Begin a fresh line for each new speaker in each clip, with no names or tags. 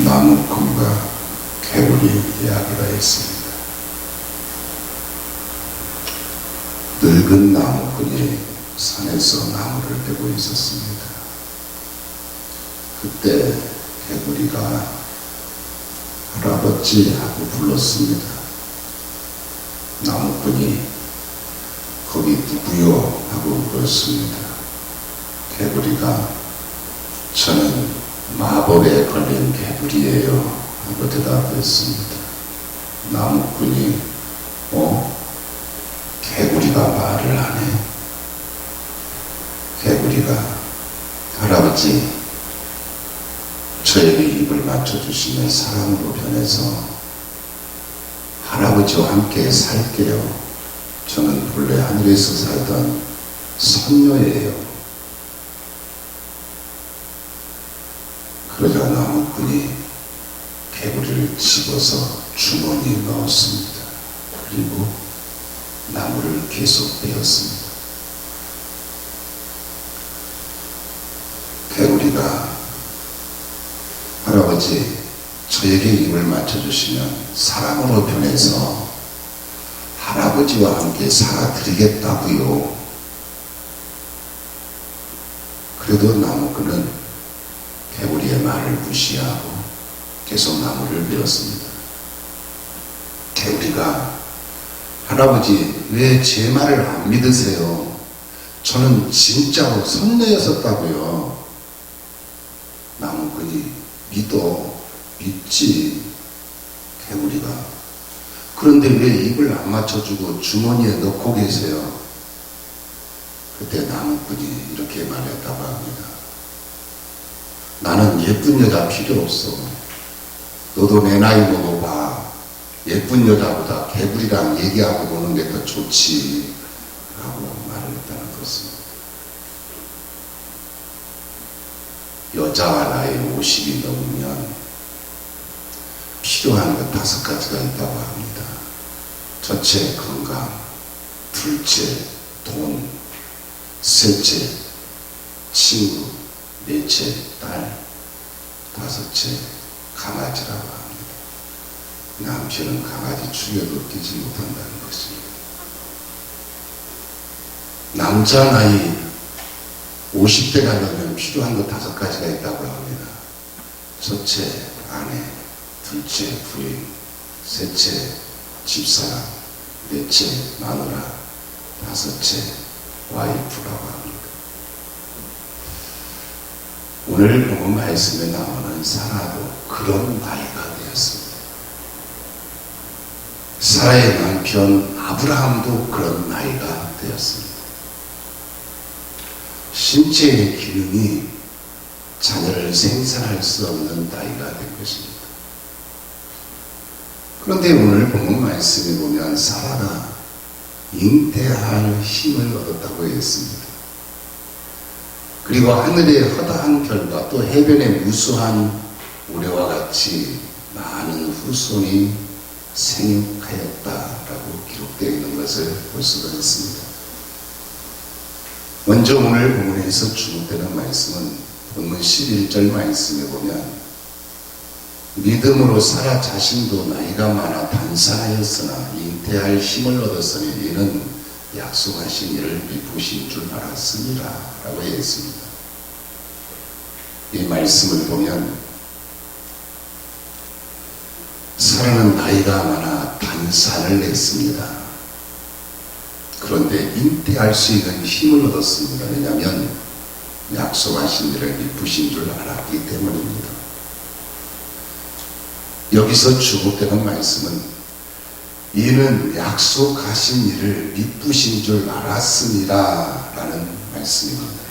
나무꾼과 개구리 이야기가 있습니다. 늙은 나무꾼이 산에서 나무를 베고 있었습니다. 그때 개구리가 할아버지 하고 불렀습니다. 나무꾼이 거기 누구요? 하고 물었습니다. 개구리가 저는 마법에 걸린 개구리예요 하고 대답했습니다. 나무꾼이 개구리가 말을 하네. 개구리가 할아버지 저에게 입을 맞춰주시면 사람으로 변해서 할아버지와 함께 살게요. 저는 본래 하늘에서 살던 선녀예요. 그러자 나무꾼이 개구리를 집어서 주머니에 넣었습니다. 그리고 나무를 계속 베었습니다. 개구리가 할아버지 저에게 입을 맞춰주시면 사람으로 변해서 할아버지와 함께 살아드리겠다고요. 그래도 나무꾼은 개구리의 말을 무시하고 계속 나무를 베었습니다. 개구리가 할아버지 왜 제 말을 안 믿으세요? 저는 진짜로 선녀였었다고요. 나무꾼이 믿지. 개구리가 그런데 왜 입을 안 맞춰주고 주머니에 넣고 계세요? 그때 나무꾼이 이렇게 말했다고 합니다. 나는 예쁜 여자 필요 없어. 너도 내 나이 먹어봐. 예쁜 여자보다 개구리랑 얘기하고 노는 게 더 좋지 라고 말을 했다는 것입니다. 여자가 나이 50이 넘으면 필요한 것 5가지가 있다고 합니다. 첫째, 건강. 둘째, 돈. 셋째, 친구. 넷째, 딸. 다섯째, 강아지라고 합니다. 남편은 강아지 죽여도 끼지 못한다는 것입니다. 남자 나이 50대가 되면 필요한 것 5가지가 있다고 합니다. 첫째, 아내. 둘째, 부인. 셋째, 집사람. 넷째, 마누라. 다섯째, 와이프라고 합니다. 오늘 보면 말씀에 나오는 사라도 그런 나이가 되었습니다. 사라의 남편 아브라함도 그런 나이가 되었습니다. 신체의 기능이 자녀를 생산할 수 없는 나이가 된 것입니다. 그런데 오늘 본문 말씀에 보면 사라가 잉태할 힘을 얻었다고 했습니다. 그리고 하늘의 허다한 별과 또 해변의 무수한 모래와 같이 많은 후손이 생육하였다라고 기록되어 있는 것을 볼 수가 있습니다. 먼저 오늘 본문에서 주목되는 말씀은 본문 11절 말씀에 보면 믿음으로 사라 자신도 나이가 많아 단산하였으나 잉태할 힘을 얻었으니 이는 약속하신 이를 미루신 줄 알았습니다 라고 했습니다. 이 말씀을 보면 사라는 나이가 많아 단산을 했습니다. 그런데 잉태할 수 있는 힘을 얻었습니다. 왜냐하면 약속하신 일을 미루신 줄 알았기 때문입니다. 여기서 주목되는 말씀은 이는 약속하신 일을 미루신 줄 알았습니다 라는 말씀입니다.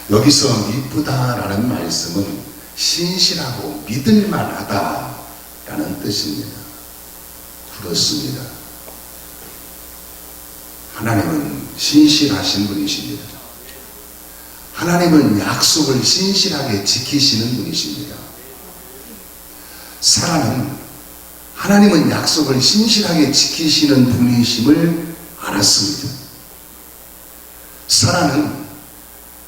여기서 미쁘다 라는 말씀은 신실하고 믿을만하다 라는 뜻입니다. 그렇습니다. 하나님은 신실하신 분이십니다. 하나님은 약속을 신실하게 지키시는 분이십니다. 사라는 하나님은 약속을 신실하게 지키시는 분이심을 알았습니다. 사라는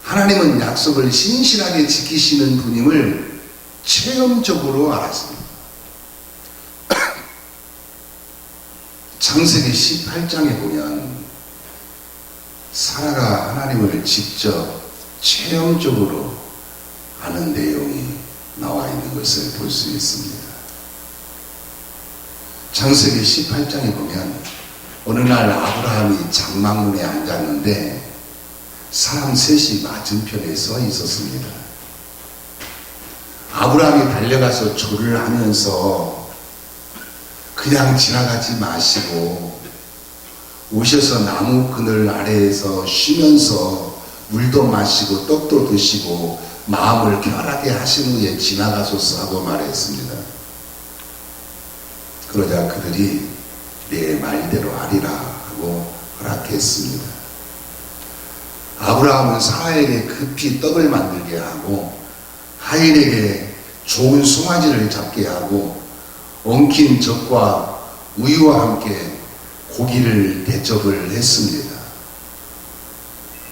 하나님은 약속을 신실하게 지키시는 분임을 체험적으로 알았습니다. 창세기 18장에 보면 사라가 하나님을 직접 체험적으로 아는 내용이 나와 있는 것을 볼 수 있습니다. 창세기 18장에 보면 어느 날 아브라함이 장막문에 앉았는데 사람 셋이 맞은편에 서 있었습니다. 아브라함이 달려가서 절을 하면서 그냥 지나가지 마시고 오셔서 나무 그늘 아래에서 쉬면서 물도 마시고 떡도 드시고 마음을 편하게 하신 후에 지나가소서 하고 말했습니다. 그러자 그들이 내 말대로 하리라 하고 허락했습니다. 아브라함은 사라에게 급히 떡을 만들게 하고 하인에게 좋은 송아지를 잡게 하고 엉킨 젖과 우유와 함께 고기를 대접을 했습니다.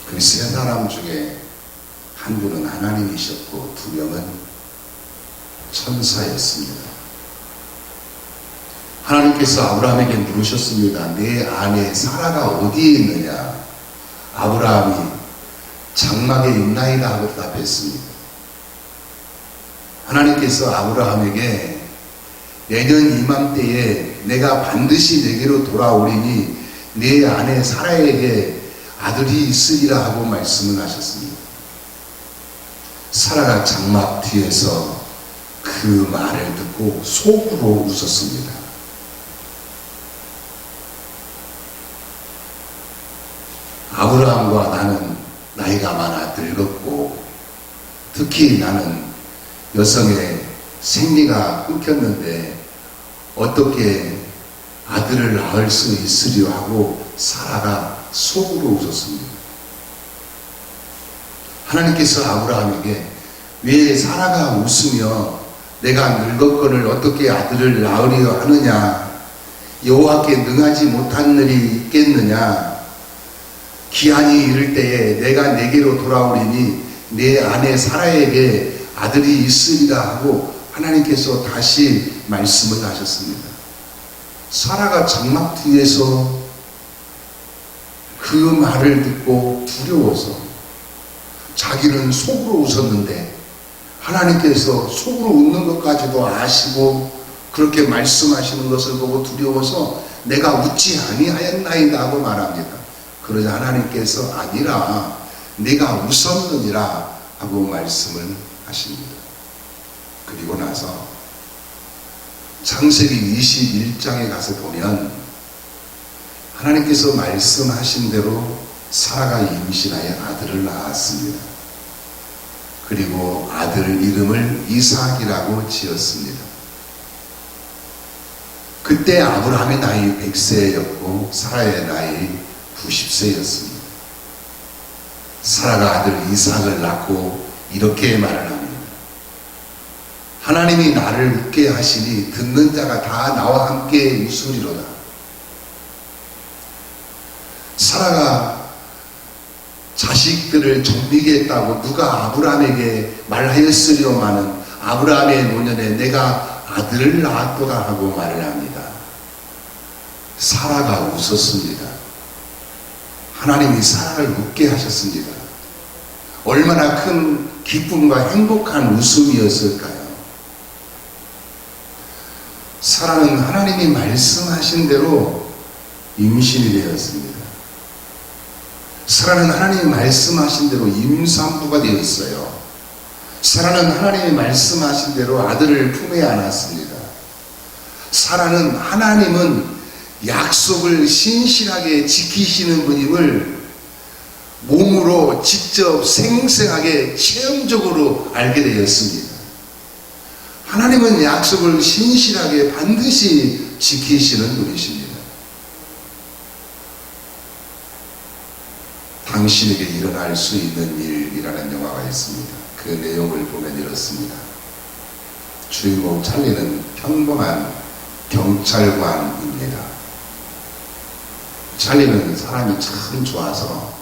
그 세 사람 중에 한 분은 하나님이셨고 두 명은 천사였습니다. 하나님께서 아브라함에게 물으셨습니다. 내 아내 사라가 어디에 있느냐? 아브라함이 장막에 있나이다 하고 대답했습니다. 하나님께서 아브라함에게 내년 이맘때에 내가 반드시 내게로 돌아오리니 내 아내 사라에게 아들이 있으리라 하고 말씀을 하셨습니다. 사라가 장막 뒤에서 그 말을 듣고 속으로 웃었습니다. 아브라함과 나는 나이가 많아 늙었고 특히 나는 여성의 생리가 끊겼는데 어떻게 아들을 낳을 수 있으려 하고 사라가 속으로 웃었습니다. 하나님께서 아브라함에게 왜 사라가 웃으며 내가 늙었거늘 어떻게 아들을 낳으려 하느냐? 여호와께 능하지 못한 일이 있겠느냐? 기한이 이를 때에 내가 내게로 돌아오리니 내 아내 사라에게 아들이 있으리라 하고 하나님께서 다시 말씀을 하셨습니다. 사라가 장막 뒤에서 그 말을 듣고 두려워서 자기는 속으로 웃었는데 하나님께서 속으로 웃는 것까지도 아시고 그렇게 말씀하시는 것을 보고 두려워서 내가 웃지 아니하였나이다 하고 말합니다. 그러자 하나님께서 아니라 내가 웃었느니라 하고 말씀을 하십니다. 그리고 나서 창세기 21장에 가서 보면 하나님께서 말씀하신 대로 사라가 임신하여 아들을 낳았습니다. 그리고 아들 이름을 이삭이라고 지었습니다. 그때 아브라함의 나이 100세였고 사라의 나이 90세였습니다. 사라가 아들 이삭을 낳고 이렇게 말을 합니다. 하나님이 나를 웃게 하시니 듣는 자가 다 나와 함께 웃으리로다. 사라가 자식들을 정비겠다고 누가 아브라함에게 말하였으려마는 아브라함의 노년에 내가 아들을 낳았도다 하고 말을 합니다. 사라가 웃었습니다. 하나님이 사라를 웃게 하셨습니다. 얼마나 큰 기쁨과 행복한 웃음이었을까요? 사라는 하나님이 말씀하신 대로 임신이 되었습니다. 사라는 하나님이 말씀하신 대로 임산부가 되었어요. 사라는 하나님이 말씀하신 대로 아들을 품에 안았습니다. 사라는 하나님은 약속을 신실하게 지키시는 분임을 몸으로 직접 생생하게 체험적으로 알게 되었습니다. 하나님은 약속을 신실하게 반드시 지키시는 분이십니다. 당신에게 일어날 수 있는 일이라는 영화가 있습니다. 그 내용을 보면 이렇습니다. 주인공 찰리는 평범한 경찰관입니다. 찰리는 사람이 참 좋아서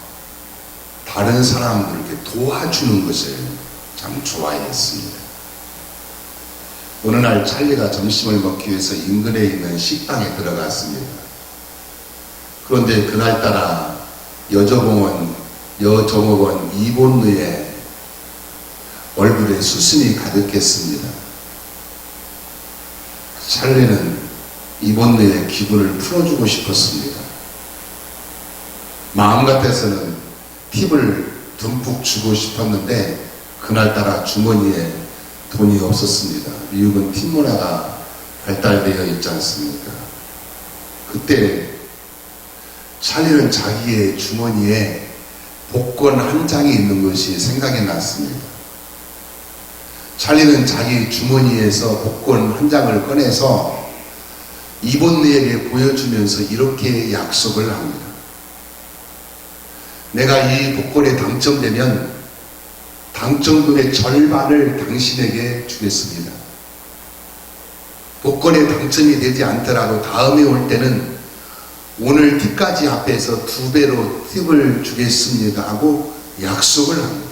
다른 사람들에게 도와주는 것을 참 좋아했습니다. 어느 날 찰리가 점심을 먹기 위해서 인근에 있는 식당에 들어갔습니다. 그런데 그날따라 여종업원 이본느의 얼굴에 수심이 가득했습니다. 찰리는 이본느의 기분을 풀어주고 싶었습니다. 마음 같아서는 팁을 듬뿍 주고 싶었는데 그날따라 주머니에 돈이 없었습니다. 미국은 팁 문화가 발달되어 있지 않습니까? 그때 찰리는 자기의 주머니에 복권 한 장이 있는 것이 생각이 났습니다. 찰리는 자기 주머니에서 복권 한 장을 꺼내서 이본느에게 보여주면서 이렇게 약속을 합니다. 내가 이 복권에 당첨되면 당첨금의 절반을 당신에게 주겠습니다. 복권에 당첨이 되지 않더라도 다음에 올 때는 오늘 팁까지 앞에서 2배로 팁을 주겠습니다 하고 약속을 합니다.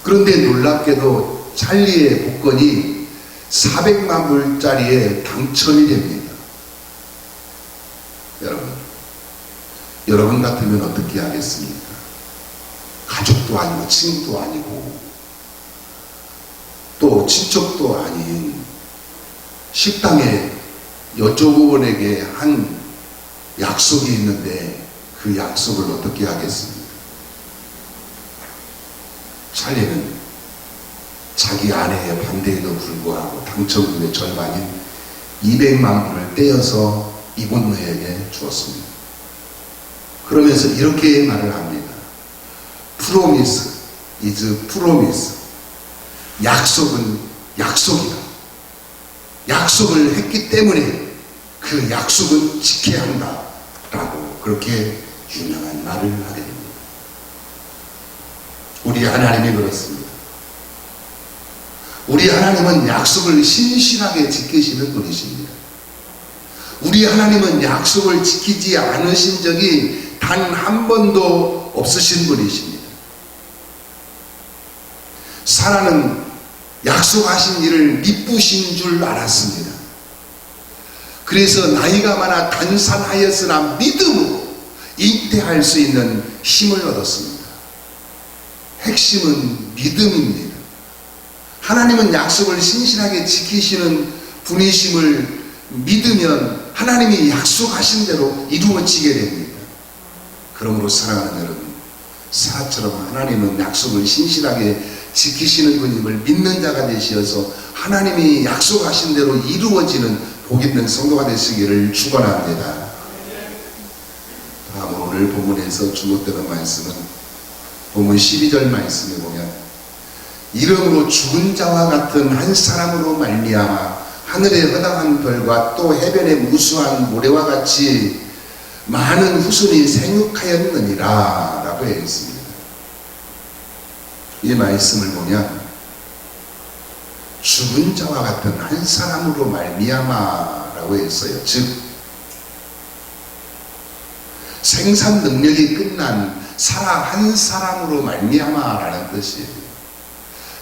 그런데 놀랍게도 찰리의 복권이 400만 불짜리에 당첨이 됩니다. 여러분 같으면 어떻게 하겠습니까? 가족도 아니고 친구도 아니고 또 친척도 아닌 식당에 여종업원에게 한 약속이 있는데 그 약속을 어떻게 하겠습니까? 찰리는 자기 아내의 반대에도 불구하고 당첨금의 절반인 200만 불을 떼어서 이본느에게 주었습니다. 그러면서 이렇게 말을 합니다. Promise is promise. 약속은 약속이다. 약속을 했기 때문에 그 약속은 지켜야 한다. 라고 그렇게 유명한 말을 하게 됩니다. 우리 하나님이 그렇습니다. 우리 하나님은 약속을 신실하게 지키시는 분이십니다. 우리 하나님은 약속을 지키지 않으신 적이 단 한 번도 없으신 분이십니다. 사라는 약속하신 일을 미쁘신 줄 알았습니다. 그래서 나이가 많아 단산하였으나 믿음으로 잉태할 수 있는 힘을 얻었습니다. 핵심은 믿음입니다. 하나님은 약속을 신실하게 지키시는 분이심을 믿으면 하나님이 약속하신 대로 이루어지게 됩니다. 그러므로 사랑하는 여러분, 사라처럼 하나님은 약속을 신실하게 지키시는 분임을 믿는 자가 되시어서 하나님이 약속하신 대로 이루어지는 복 있는 성도가 되시기를 축원합니다. 다음으로 오늘 본문에서 주목되는 말씀은 본문 12절 말씀에 보면 이름으로 죽은 자와 같은 한 사람으로 말미암아 하늘의 허당한 별과 또 해변의 무수한 모래와 같이 많은 후손이 생육하였느니라 라고 되어 있습니다. 이 말씀을 보면 죽은 자와 같은 한 사람으로 말미암아 라고 했어요. 즉 생산 능력이 끝난 사람 한 사람으로 말미암아 라는 뜻이에요.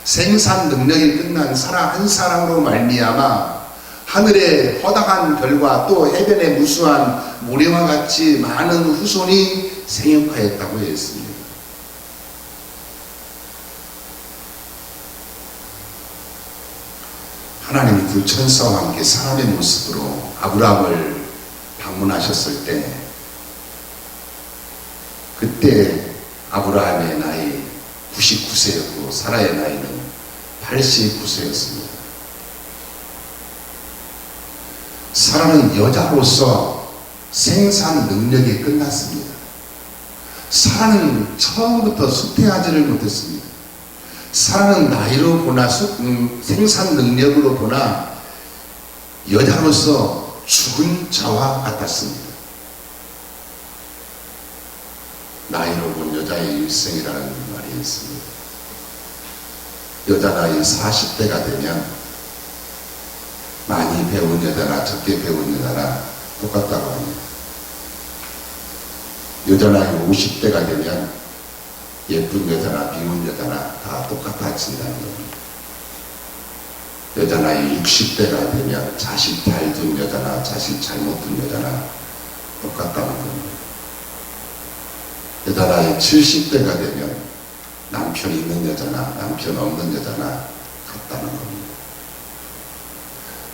생산 능력이 끝난 사람 한 사람으로 말미암아 하늘의 허다한 별과 또 해변의 무수한 모래와 같이 많은 후손이 생육하였다고 했습니다. 하나님이 두 천사와 함께 사람의 모습으로 아브라함을 방문하셨을 때 그때 아브라함의 나이 99세였고 사라의 나이는 89세였습니다. 사라는 여자로서 생산 능력이 끝났습니다. 사라는 처음부터 수태하지를 못했습니다. 사라는 나이로 보나 생산 능력으로 보나 여자로서 죽은 자와 같았습니다. 나이로 본 여자의 일생이라는 말이 있습니다. 여자 나이 40대가 되면 많이 배운 여자나 적게 배운 여자나 똑같다고 합니다. 여자 나이 50대가 되면 예쁜 여자나 미운 여자나 다 똑같아진다는 겁니다. 여자 나이 60대가 되면 자식 잘 둔 여자나 자식 잘못 둔 여자나 똑같다는 겁니다. 여자 나이 70대가 되면 남편 있는 여자나 남편 없는 여자나 같다는 겁니다.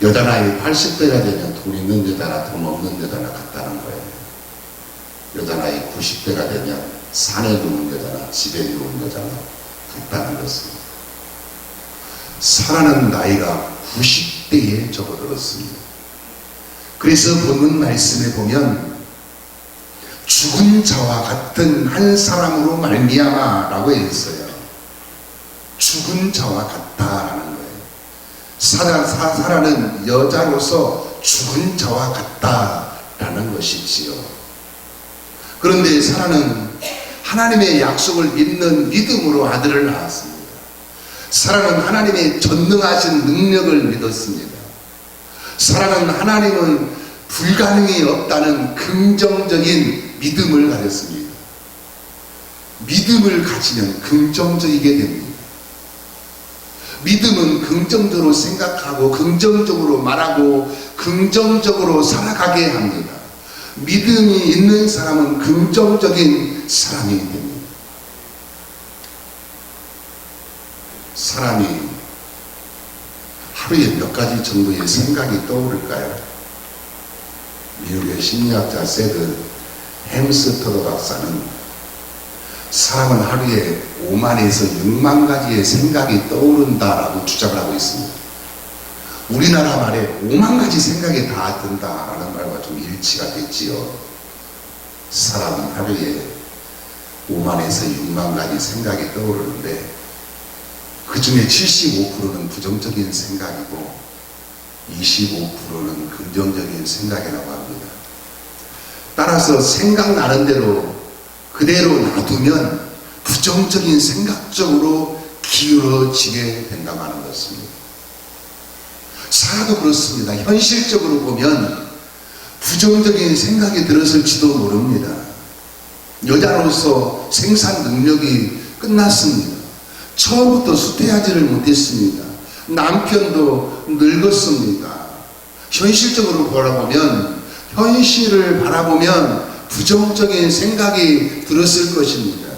여자 나이 80대가 되면 돈 있는 여자나 돈 없는 여자나 같다는 거예요. 여자 나이 90대가 되면 산에 누운 여자나 집에 누운 여자나 같다는 것입니다. 살아가는 나이가 90대에 접어들었습니다. 그래서 본문 말씀에 보면 죽은 자와 같은 한 사람으로 말미암아 라고 했어요. 죽은 자와 같다라는 거예요. 사라는 여자로서 죽은 자와 같다라는 것이지요. 그런데 사라는 하나님의 약속을 믿는 믿음으로 아들을 낳았습니다. 사라는 하나님의 전능하신 능력을 믿었습니다. 사라는 하나님은 불가능이 없다는 긍정적인 믿음을 가졌습니다. 믿음을 가지면 긍정적이게 됩니다. 믿음은 긍정적으로 생각하고 긍정적으로 말하고 긍정적으로 살아가게 합니다. 믿음이 있는 사람은 긍정적인 사람이 됩니다. 사람이 하루에 몇 가지 정도의 생각이 떠오를까요? 미국의 심리학자 세드 햄스터더 박사는 사람은 하루에 5만에서 6만 가지의 생각이 떠오른다라고 주장을 하고 있습니다. 우리나라 말에 5만 가지 생각이 다 든다라는 말과 좀 일치가 됐지요. 사람은 하루에 5만에서 6만 가지 생각이 떠오르는데 그 중에 75%는 부정적인 생각이고 25%는 긍정적인 생각이라고 합니다. 따라서 생각나는 대로 그대로 놔두면 부정적인 생각 쪽으로 기울어지게 된다고 하는 것입니다. 살아도 그렇습니다. 현실적으로 보면 부정적인 생각이 들었을지도 모릅니다. 여자로서 생산 능력이 끝났습니다. 처음부터 수태하지를 못했습니다. 남편도 늙었습니다. 현실적으로 현실을 바라보면 부정적인 생각이 들었을 것입니다.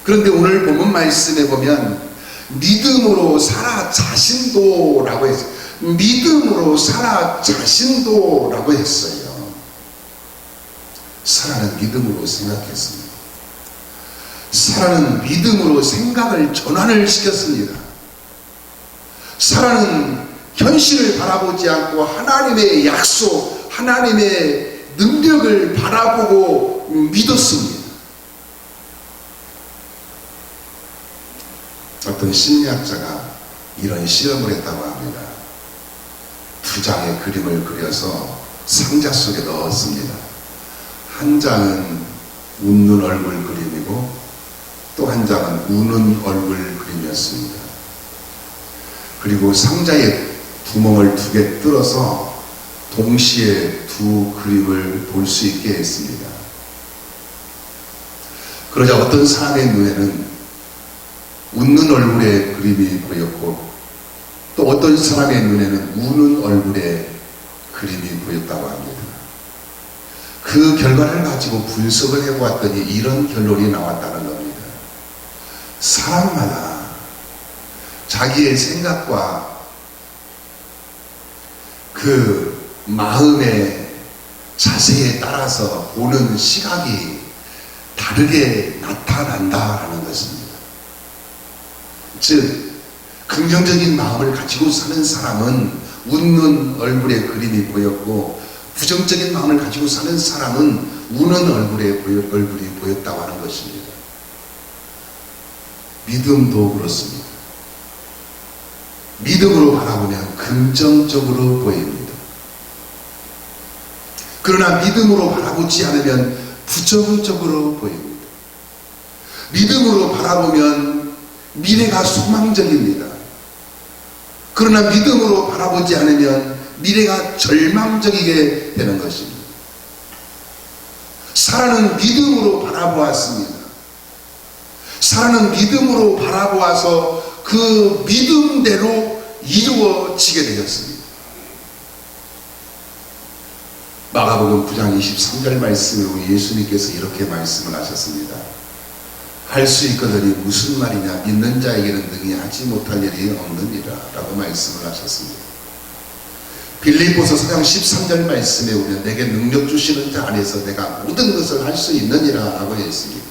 그런데 오늘 본문 말씀에 보면 믿음으로 살아 자신도라고 했어요. 믿음으로 살아 자신도라고 했어요. 사라는 믿음으로 생각했습니다. 사라는 믿음으로 생각을 전환을 시켰습니다. 사라는 현실을 바라보지 않고 하나님의 약속, 하나님의 능력을 바라보고 믿었습니다. 어떤 심리학자가 이런 실험을 했다고 합니다. 2장의 그림을 그려서 상자 속에 넣었습니다. 한 장은 웃는 얼굴 그림이고 또 한 장은 우는 얼굴 그림이었습니다. 그리고 상자에 구멍을 2개 뚫어서 동시에 2 그림을 볼 수 있게 했습니다. 그러자 어떤 사람의 눈에는 웃는 얼굴의 그림이 보였고 또 어떤 사람의 눈에는 우는 얼굴의 그림이 보였다고 합니다. 그 결과를 가지고 분석을 해보았더니 이런 결론이 나왔다는 겁니다. 사람마다 자기의 생각과 그 마음의 자세에 따라서 보는 시각이 다르게 나타난다라는 것입니다. 즉 긍정적인 마음을 가지고 사는 사람은 웃는 얼굴의 그림이 보였고 부정적인 마음을 가지고 사는 사람은 우는 얼굴이 보였다고 하는 것입니다. 믿음도 그렇습니다. 믿음으로 바라보면 긍정적으로 보입니다. 그러나 믿음으로 바라보지 않으면 부정적으로 보입니다. 믿음으로 바라보면 미래가 소망적입니다. 그러나 믿음으로 바라보지 않으면 미래가 절망적이게 되는 것입니다. 사라는 믿음으로 바라보았습니다. 사라는 믿음으로 바라보아서 그 믿음대로 이루어지게 되었습니다. 마가복음 9장 23절 말씀으로 예수님께서 이렇게 말씀을 하셨습니다. 할 수 있거든이 무슨 말이냐, 믿는 자에게는 능히 하지 못할 일이 없느니라 라고 말씀을 하셨습니다. 빌립보서 4장 13절 말씀에 보면 내게 능력 주시는 자 안에서 내가 모든 것을 할 수 있느니라 라고 했습니다.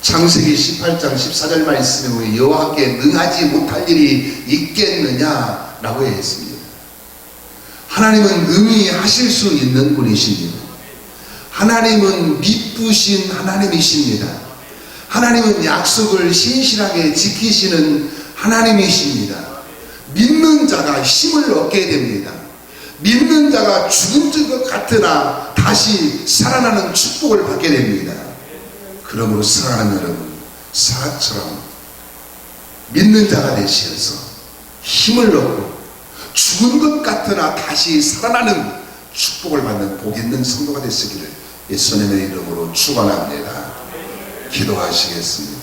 창세기 18장 14절 말씀에 보면 여호와께 능하지 못할 일이 있겠느냐 라고 했습니다. 하나님은 능히 하실 수 있는 분이십니다. 하나님은 미쁘신 하나님이십니다. 하나님은 약속을 신실하게 지키시는 하나님이십니다. 믿는 자가 힘을 얻게 됩니다. 믿는 자가 죽은 것 같으나 다시 살아나는 축복을 받게 됩니다. 그러므로 사랑하는 여러분, 사라처럼 믿는 자가 되시어서 힘을 얻고 죽은 것 같으나 다시 살아나는 축복을 받는 복 있는 성도가 되시기를 예수님의 이름으로 축원합니다. 기도하시겠습니다.